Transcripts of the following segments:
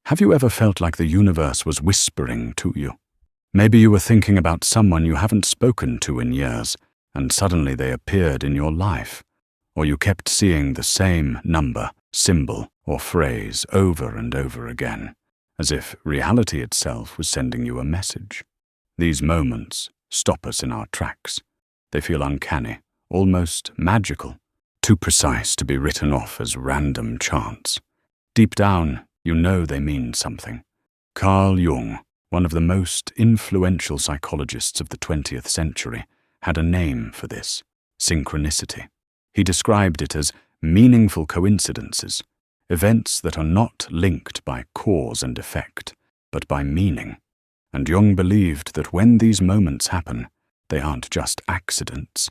Have you ever felt like the universe was whispering to you? Maybe you were thinking about someone you haven't spoken to in years, and suddenly they appeared in your life. Or you kept seeing the same number, symbol, or phrase over and over again, as if reality itself was sending you a message. These moments stop us in our tracks. They feel uncanny, almost magical, too precise to be written off as random chance. Deep down, you know they mean something. Carl Jung, one of the most influential psychologists of the 20th century, had a name for this: synchronicity. He described it as meaningful coincidences, events that are not linked by cause and effect, but by meaning. And Jung believed that when these moments happen, they aren't just accidents.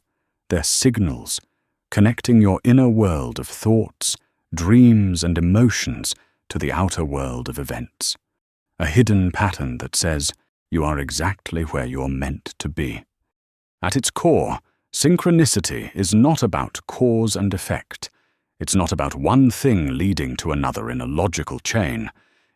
They're signals, connecting your inner world of thoughts, dreams, and emotions to the outer world of events. A hidden pattern that says you are exactly where you're meant to be. At its core, synchronicity is not about cause and effect. It's not about one thing leading to another in a logical chain.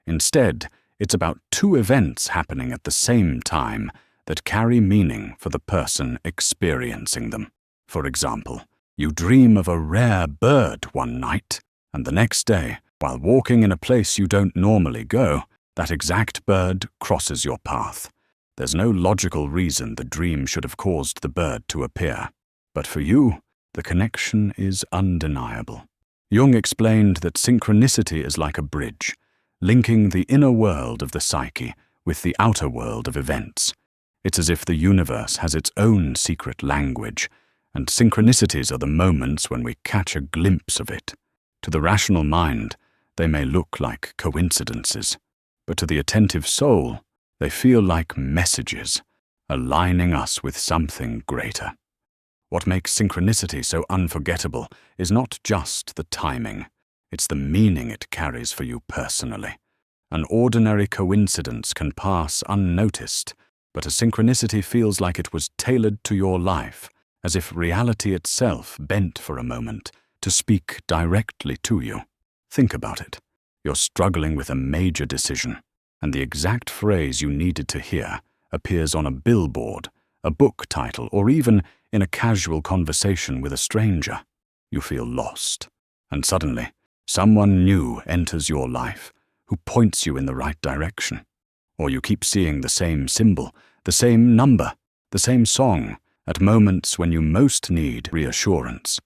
Instead, it's about two events happening at the same time that carry meaning for the person experiencing them. For example, you dream of a rare bird one night, and the next day, while walking in a place you don't normally go, that exact bird crosses your path. There's no logical reason the dream should have caused the bird to appear. But for you, the connection is undeniable. Jung explained that synchronicity is like a bridge, linking the inner world of the psyche with the outer world of events. It's as if the universe has its own secret language, and synchronicities are the moments when we catch a glimpse of it. To the rational mind, they may look like coincidences, but to the attentive soul, they feel like messages, aligning us with something greater. What makes synchronicity so unforgettable is not just the timing, it's the meaning it carries for you personally. An ordinary coincidence can pass unnoticed, but a synchronicity feels like it was tailored to your life, as if reality itself bent for a moment to speak directly to you. Think about it. You're struggling with a major decision, and the exact phrase you needed to hear appears on a billboard, a book title, or even in a casual conversation with a stranger. You feel lost, and suddenly, someone new enters your life who points you in the right direction. Or you keep seeing the same symbol, the same number, the same song, at moments when you most need reassurance.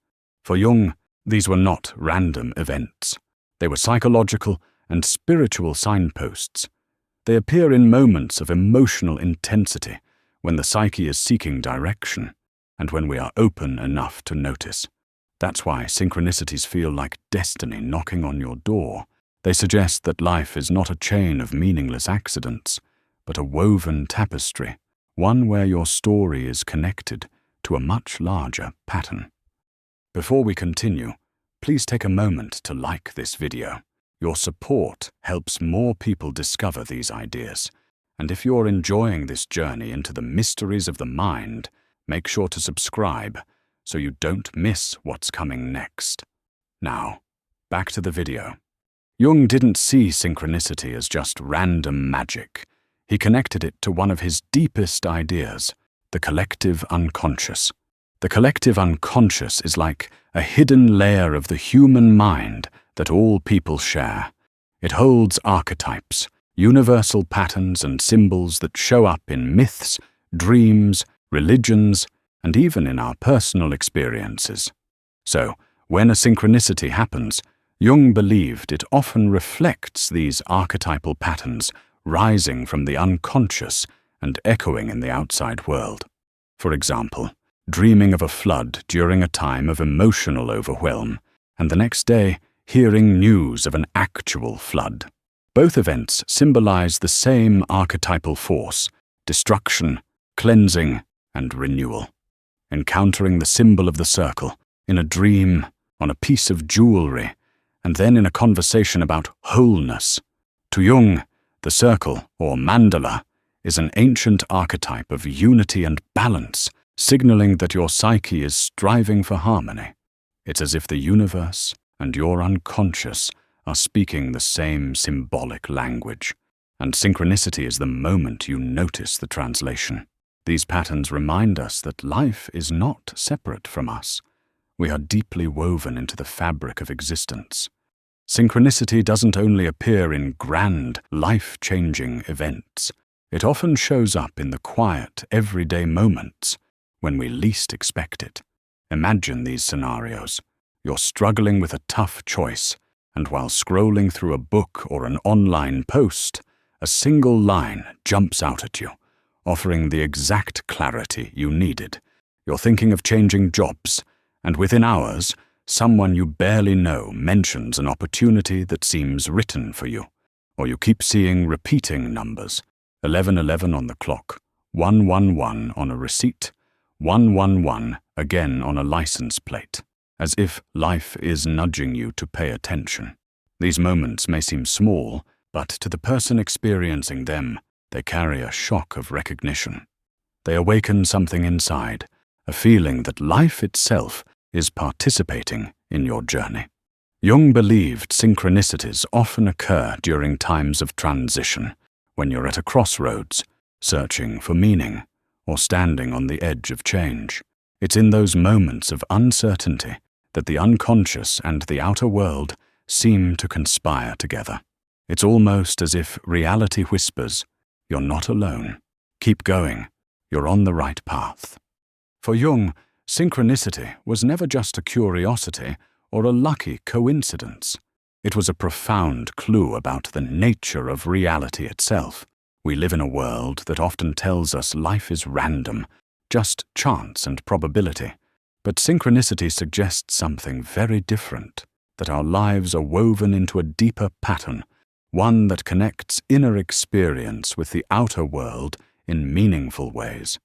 For Jung, these were not random events. They were psychological and spiritual signposts. They appear in moments of emotional intensity, when the psyche is seeking direction, and when we are open enough to notice. That's why synchronicities feel like destiny knocking on your door. They suggest that life is not a chain of meaningless accidents, but a woven tapestry, one where your story is connected to a much larger pattern. Before we continue, please take a moment to like this video. Your support helps more people discover these ideas. And if you're enjoying this journey into the mysteries of the mind, make sure to subscribe so you don't miss what's coming next. Now, back to the video. Jung didn't see synchronicity as just random magic. He connected it to one of his deepest ideas, the collective unconscious. The collective unconscious is like a hidden layer of the human mind that all people share. It holds archetypes, universal patterns and symbols that show up in myths, dreams, religions, and even in our personal experiences. So, when a synchronicity happens, Jung believed it often reflects these archetypal patterns rising from the unconscious and echoing in the outside world. For example, dreaming of a flood during a time of emotional overwhelm, and the next day hearing news of an actual flood. Both events symbolize the same archetypal force: destruction, cleansing, and renewal. Encountering the symbol of the circle, in a dream, on a piece of jewelry, and then in a conversation about wholeness. To Jung, the circle, or mandala, is an ancient archetype of unity and balance, signaling that your psyche is striving for harmony. It's as if the universe and your unconscious are speaking the same symbolic language, and synchronicity is the moment you notice the translation. These patterns remind us that life is not separate from us. We are deeply woven into the fabric of existence. Synchronicity doesn't only appear in grand, life-changing events. It often shows up in the quiet, everyday moments when we least expect it. Imagine these scenarios. You're struggling with a tough choice, and while scrolling through a book or an online post, a single line jumps out at you, offering the exact clarity you needed. You're thinking of changing jobs, and within hours, someone you barely know mentions an opportunity that seems written for you. Or you keep seeing repeating numbers, 11:11 on the clock, 111 on a receipt, 111 again on a license plate, as if life is nudging you to pay attention. These moments may seem small, but to the person experiencing them, they carry a shock of recognition. They awaken something inside, a feeling that life itself is participating in your journey. Jung believed synchronicities often occur during times of transition, when you're at a crossroads, searching for meaning, or standing on the edge of change. It's in those moments of uncertainty that the unconscious and the outer world seem to conspire together. It's almost as if reality whispers, "You're not alone. Keep going. You're on the right path." For Jung, synchronicity was never just a curiosity or a lucky coincidence. It was a profound clue about the nature of reality itself. We live in a world that often tells us life is random, just chance and probability. But synchronicity suggests something very different, that our lives are woven into a deeper pattern, one that connects inner experience with the outer world in meaningful ways.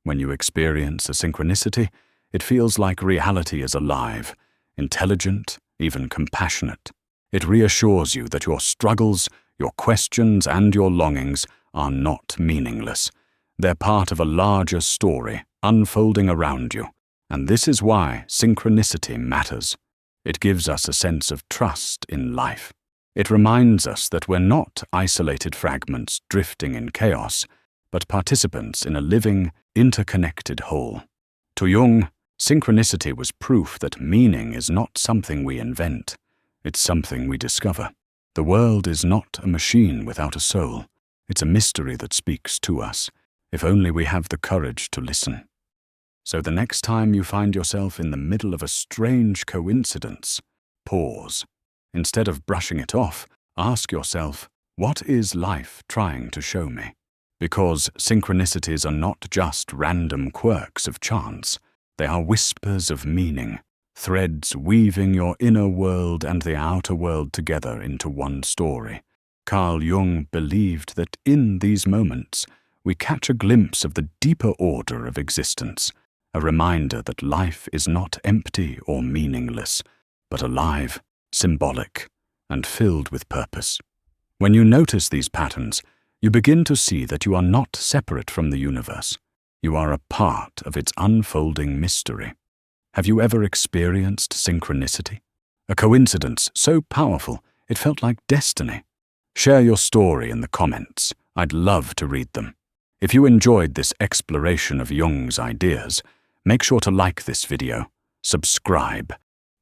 When you experience a synchronicity, it feels like reality is alive, intelligent, even compassionate. It reassures you that your struggles, your questions, and your longings are not meaningless. They're part of a larger story unfolding around you, and this is why synchronicity matters. It gives us a sense of trust in life. It reminds us that we're not isolated fragments drifting in chaos, but participants in a living, interconnected whole. To Jung, synchronicity was proof that meaning is not something we invent. It's something we discover. The world is not a machine without a soul. It's a mystery that speaks to us, if only we have the courage to listen. So the next time you find yourself in the middle of a strange coincidence, pause. Instead of brushing it off, ask yourself, what is life trying to show me? Because synchronicities are not just random quirks of chance. They are whispers of meaning, threads weaving your inner world and the outer world together into one story. Carl Jung believed that in these moments, we catch a glimpse of the deeper order of existence, a reminder that life is not empty or meaningless, but alive, symbolic, and filled with purpose. When you notice these patterns, you begin to see that you are not separate from the universe. You are a part of its unfolding mystery. Have you ever experienced synchronicity? A coincidence so powerful it felt like destiny? Share your story in the comments. I'd love to read them. If you enjoyed this exploration of Jung's ideas, make sure to like this video, subscribe.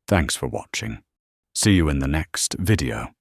Thanks for watching. See you in the next video.